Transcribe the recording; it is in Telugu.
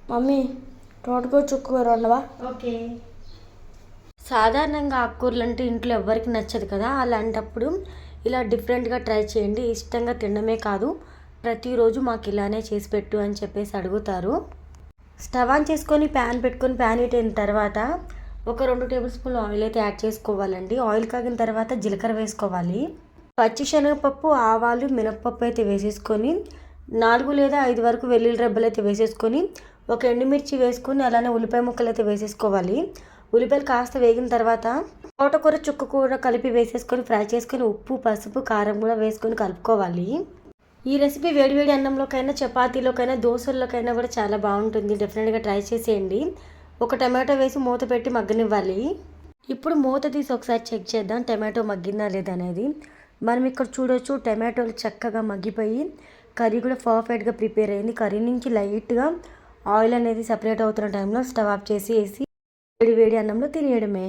మమ్మీ తోటకూర చుక్కకూర వండవా? ఓకే. సాధారణంగా ఆకుకూరలు అంటే ఇంట్లో ఎవరికి నచ్చదు కదా, అలాంటప్పుడు ఇలా డిఫరెంట్గా ట్రై చేయండి. ఇష్టంగా తినడమే కాదు, ప్రతిరోజు మాకు ఇలానే చేసి పెట్టు అని చెప్పేసి అడుగుతారు. స్టవ్ ఆన్ చేసుకొని ప్యాన్ పెట్టుకొని ప్యాన్ హీట్ అయిన తర్వాత ఒక 2 టేబుల్ స్పూన్లు ఆయిల్ అయితే యాడ్ చేసుకోవాలండి. ఆయిల్ కాగిన తర్వాత జీలకర్ర వేసుకోవాలి. పచ్చిశనగపప్పు, ఆవాలు, మినపప్పు అయితే వేసేసుకొని 4 లేదా 5 వరకు వెల్లుల్లి రెబ్బలు అయితే వేసేసుకొని ఒక ఎండుమిర్చి వేసుకొని అలానే ఉల్లిపాయ ముక్కలు అయితే వేసేసుకోవాలి. ఉల్లిపాయలు కాస్త వేగిన తర్వాత తోటకూర చుక్కకూర కలిపి వేసేసుకొని ఫ్రై చేసుకొని ఉప్పు, పసుపు, కారం కూడా వేసుకొని కలుపుకోవాలి. ఈ రెసిపీ వేడివేడి అన్నంలోకైనా, చపాతీలోకైనా, దోశల్లోకైనా కూడా చాలా బాగుంటుంది. డెఫినెట్గా ట్రై చేసేయండి. ఒక టమాటో వేసి మూత పెట్టి మగ్గనివ్వాలి. ఇప్పుడు మూత తీసి ఒకసారి చెక్ చేద్దాం టమాటో మగ్గిందా లేదా అనేది. మనం ఇక్కడ చూడొచ్చు టమాటోలు చక్కగా మగ్గిపోయి కర్రీ కూడా పర్ఫెక్ట్గా ప్రిపేర్ అయింది. కర్రీ నుంచి లైట్గా ఆయిల్ అనేది సపరేట్ అవుతున్న టైంలో స్టవ్ ఆఫ్ చేసి వేసి వేడి వేడి అన్నంలో తినేయడమే.